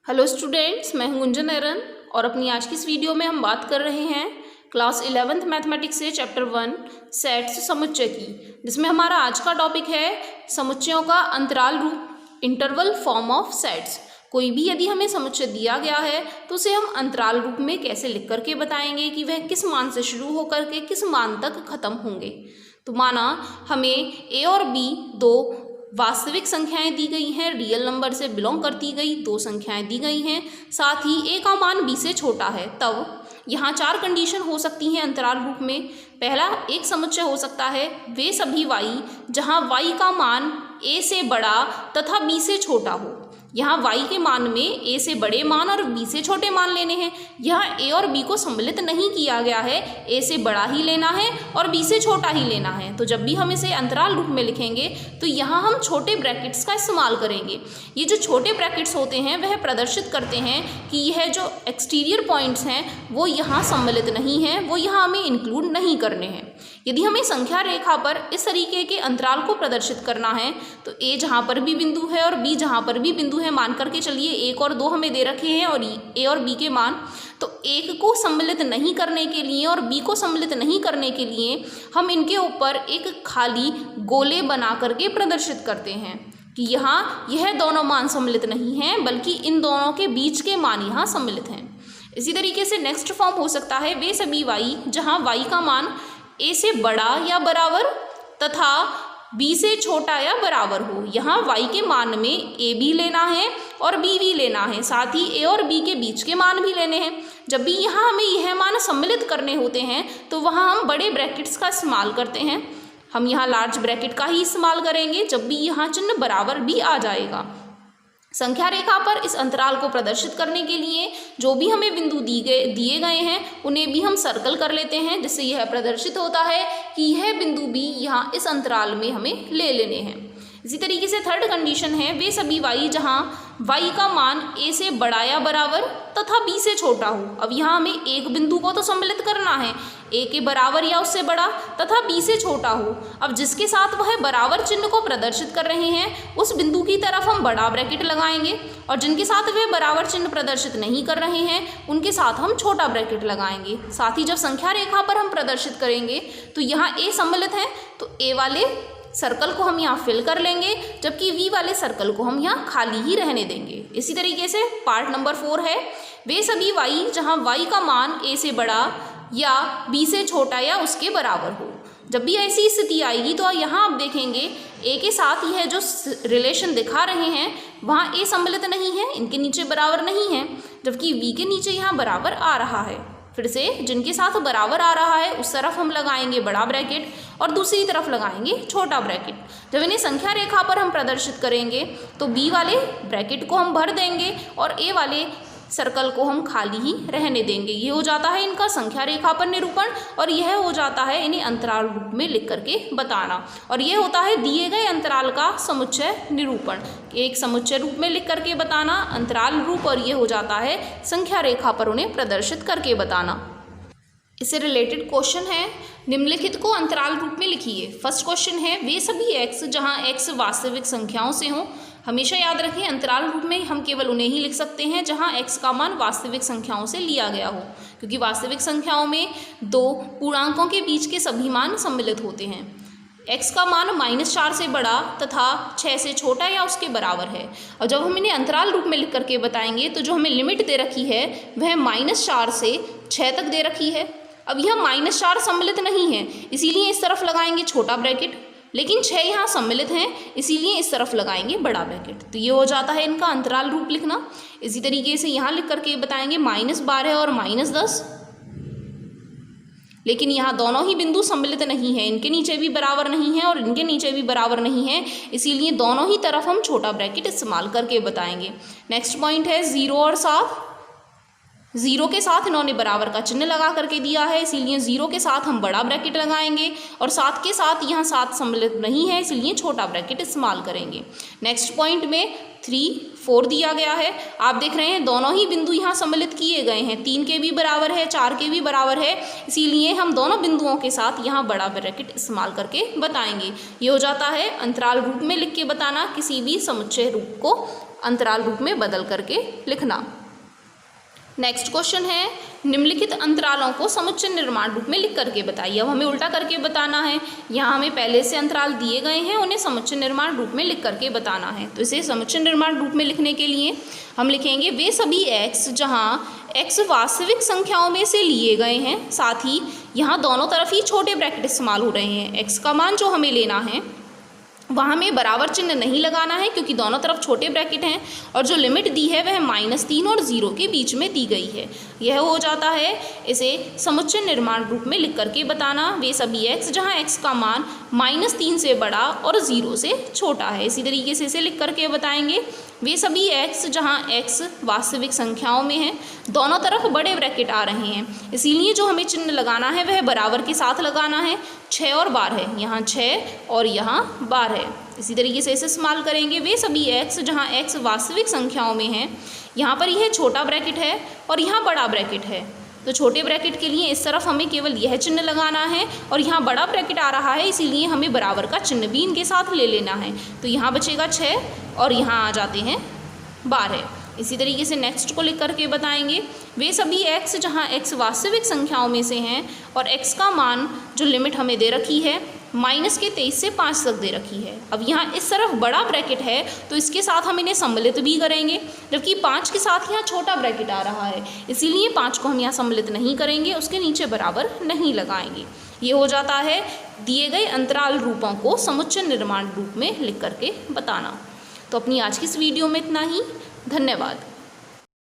Hello students, मैं हूं गुंजन एरन और अपनी आज की इस वीडियो में हम बात कर रहे हैं क्लास 11th मैथमेटिक्स से चैप्टर 1 सेट्स समुच्चय की, जिसमें हमारा आज का टॉपिक है समुच्चयों का अंतराल रूप, इंटरवल फॉर्म ऑफ सेट्स। कोई भी यदि हमें समुच्चय दिया गया है तो उसे हम अंतराल रूप में कैसे लिख करके बताएंगे कि वह किस मान से शुरू होकर के किस मान तक खत्म होंगे। तो माना हमें ए और बी दो वास्तविक संख्याएं दी गई हैं, रियल नंबर से बिलोंग करती गई दो संख्याएं दी गई हैं, साथ ही ए का मान बी से छोटा है। तब यहाँ चार कंडीशन हो सकती हैं अंतराल रूप में। पहला एक समुच्चय हो सकता है वे सभी वाई जहाँ वाई का मान ए से बड़ा तथा बी से छोटा हो। यहाँ y के मान में a से बड़े मान और b से छोटे मान लेने हैं। यहाँ a और b को सम्मिलित नहीं किया गया है, a से बड़ा ही लेना है और b से छोटा ही लेना है। तो जब भी हम इसे अंतराल रूप में लिखेंगे तो यहाँ हम छोटे ब्रैकेट्स का इस्तेमाल करेंगे। ये जो छोटे ब्रैकेट्स होते हैं वह प्रदर्शित करते हैं कि यह जो एक्सटीरियर पॉइंट्स हैं वो यहाँ सम्मिलित नहीं हैं, वो यहाँ हमें इंक्लूड नहीं करने हैं। यदि हमें संख्या रेखा पर इस तरीके के अंतराल को प्रदर्शित करना है तो a जहाँ पर भी बिंदु है और b जहाँ पर भी बिंदु है, मान करके चलिए 1 और 2 हमें दे रखे हैं और a और b के मान, तो 1 को सम्मिलित नहीं करने के लिए और b को सम्मिलित नहीं करने के लिए हम इनके ऊपर एक खाली गोले बना करके प्रदर्शित करते हैं कि यहाँ यह दोनों मान सम्मिलित नहीं हैं, बल्कि इन दोनों के बीच के मान यहाँ सम्मिलित हैं। इसी तरीके से नेक्स्ट फॉर्म हो सकता है वे सभी y जहाँ y का मान a से बड़ा या बराबर तथा b से छोटा या बराबर हो। यहाँ y के मान में a भी लेना है और b भी लेना है, साथ ही a और b के बीच के मान भी लेने हैं। जब भी यहाँ हमें यह मान सम्मिलित करने होते हैं तो वहाँ हम बड़े ब्रैकेट्स का इस्तेमाल करते हैं। हम यहाँ लार्ज ब्रैकेट का ही इस्तेमाल करेंगे जब भी यहाँ चिन्ह बराबर भी आ जाएगा। संख्या रेखा पर इस अंतराल को प्रदर्शित करने के लिए जो भी हमें बिंदु दिए गए हैं उन्हें भी हम सर्कल कर लेते हैं, जिससे यह प्रदर्शित होता है कि यह बिंदु भी यहाँ इस अंतराल में हमें ले लेने हैं। इसी तरीके से थर्ड कंडीशन है वे सभी y जहाँ y का मान a से बड़ा या बराबर तथा b से छोटा हो। अब यहाँ हमें एक बिंदु को तो सम्मिलित करना है, a के बराबर या उससे बड़ा तथा b से छोटा हो। अब जिसके साथ वह बराबर चिन्ह को प्रदर्शित कर रहे हैं उस बिंदु की तरफ हम बड़ा ब्रैकेट लगाएंगे और जिनके साथ वे बराबर चिन्ह प्रदर्शित नहीं कर रहे हैं उनके साथ हम छोटा ब्रैकेट लगाएंगे। साथ ही जब संख्या रेखा पर हम प्रदर्शित करेंगे तो यहाँ a सम्मिलित है तो a वाले सर्कल को हम यहाँ फिल कर लेंगे, जबकि v वाले सर्कल को हम यहाँ खाली ही रहने देंगे। इसी तरीके से पार्ट नंबर 4 है वे सभी y जहाँ y का मान a से बड़ा या b से छोटा या उसके बराबर हो। जब भी ऐसी स्थिति आएगी तो यहाँ आप देखेंगे a के साथ यह जो रिलेशन दिखा रहे हैं वहाँ a सम्मिलित नहीं है, इनके नीचे बराबर नहीं है, जबकि v के नीचे यहाँ बराबर आ रहा है। फिर से जिनके साथ बराबर आ रहा है उस तरफ हम लगाएंगे बड़ा ब्रैकेट और दूसरी तरफ लगाएंगे छोटा ब्रैकेट। जब इन्हें संख्या रेखा पर हम प्रदर्शित करेंगे तो b वाले ब्रैकेट को हम भर देंगे और a वाले सर्कल को हम खाली ही रहने देंगे। ये हो जाता है इनका संख्या रेखा पर निरूपण और यह हो जाता है इन्हें अंतराल रूप में लिख करके बताना, और यह होता है दिए गए अंतराल का समुच्चय निरूपण। एक समुच्चय रूप में लिख करके बताना अंतराल रूप, और ये हो जाता है संख्या रेखा पर उन्हें प्रदर्शित करके बताना। इससे रिलेटेड क्वेश्चन है निम्नलिखित को अंतराल रूप में लिखिए। फर्स्ट क्वेश्चन है वे सभी x जहां x वास्तविक संख्याओं से हों। हमेशा याद रखें अंतराल रूप में हम केवल उन्हें ही लिख सकते हैं जहां x का मान वास्तविक संख्याओं से लिया गया हो, क्योंकि वास्तविक संख्याओं में दो पूर्णांकों के बीच के सभी मान सम्मिलित होते हैं। x का मान -4 से बड़ा तथा 6 से छोटा या उसके बराबर है। और जब हम इन्हें अंतराल रूप में लिख करके बताएंगे तो जो हमें लिमिट दे रखी है वह -4 से 6 तक दे रखी है। अब यह -4 सम्मिलित नहीं है, इसीलिए इस तरफ लगाएंगे छोटा ब्रैकेट, लेकिन 6 यहाँ सम्मिलित हैं इसीलिए इस तरफ लगाएंगे बड़ा ब्रैकेट। तो ये हो जाता है इनका अंतराल रूप लिखना। इसी तरीके से यहाँ लिख करके बताएंगे -12 और -10, लेकिन यहाँ दोनों ही बिंदु सम्मिलित नहीं है, इनके नीचे भी बराबर नहीं है और इनके नीचे भी बराबर नहीं है, इसीलिए दोनों ही तरफ हम छोटा ब्रैकेट इस्तेमाल करके बताएंगे। नेक्स्ट पॉइंट है 0 और 7। 0 के साथ इन्होंने बराबर का चिन्ह लगा करके दिया है, इसीलिए 0 के साथ हम बड़ा ब्रैकेट लगाएंगे और 7 के साथ यहाँ 7 सम्मिलित नहीं है, इसलिए छोटा ब्रैकेट इस्तेमाल करेंगे। नेक्स्ट पॉइंट में 3, 4 दिया गया है। आप देख रहे हैं दोनों ही बिंदु यहाँ सम्मिलित किए गए हैं, 3 के भी बराबर है, 4 के भी बराबर है, इसीलिए हम दोनों बिंदुओं के साथ यहाँ बड़ा ब्रैकेट इस्तेमाल करके बताएंगे। ये हो जाता है अंतराल रूप में लिख के बताना किसी भी समुच्चय रूप को अंतराल रूप में बदल करके लिखना। नेक्स्ट क्वेश्चन है, निम्नलिखित अंतरालों को समुच्चय निर्माण रूप में लिख करके बताइए। अब हमें उल्टा करके बताना है, यहाँ हमें पहले से अंतराल दिए गए हैं, उन्हें समुच्चय निर्माण रूप में लिख करके बताना है। तो इसे समुच्चय निर्माण रूप में लिखने के लिए हम लिखेंगे वे सभी x जहाँ x वास्तविक संख्याओं में से लिए गए हैं, साथ ही यहाँ दोनों तरफ ही छोटे ब्रैकेट इस्तेमाल हो रहे हैं। x का मान जो हमें लेना है वहाँ हमें बराबर चिन्ह नहीं लगाना है क्योंकि दोनों तरफ छोटे ब्रैकेट हैं, और जो लिमिट दी है वह -3 और 0 के बीच में दी गई है। यह हो जाता है इसे समुच्चय निर्माण रूप में लिख करके बताना। वे सभी x जहाँ x का मान -3 से बड़ा और 0 से छोटा है। इसी तरीके से इसे लिख करके बताएंगे, वे सभी x जहाँ x वास्तविक संख्याओं में है, दोनों तरफ बड़े ब्रैकेट आ रहे हैं, इसीलिए जो हमें चिन्ह लगाना है वह बराबर के साथ लगाना है। 6 और 12 है, यहाँ 6 और यहाँ 12 है। इसी तरीके से इसे इस्तेमाल करेंगे, वे सभी x जहाँ x वास्तविक संख्याओं में है, यहाँ पर यह छोटा ब्रैकेट है और यहाँ बड़ा ब्रैकेट है। तो छोटे ब्रैकेट के लिए इस तरफ हमें केवल यह चिन्ह लगाना है, और यहाँ बड़ा ब्रैकेट आ रहा है इसीलिए हमें बराबर का चिन्ह भी इनके साथ ले लेना है। तो यहाँ बचेगा 6 और यहाँ आ जाते हैं 12। इसी तरीके से नेक्स्ट को लिख करके बताएंगे, वे सभी x जहाँ x वास्तविक संख्याओं में से हैं और x का मान जो लिमिट हमें दे रखी है -23 से 5 तक दे रखी है। अब यहाँ इस तरफ बड़ा ब्रैकेट है तो इसके साथ हम इन्हें सम्मिलित भी करेंगे, जबकि 5 के साथ यहाँ छोटा ब्रैकेट आ रहा है, इसीलिए 5 को हम यहाँ सम्मिलित नहीं करेंगे, उसके नीचे बराबर नहीं लगाएंगे। ये हो जाता है दिए गए अंतराल रूपों को समुच्चय निर्माण रूप में लिख करके बताना। तो अपनी आज की इस वीडियो में इतना ही। धन्यवाद।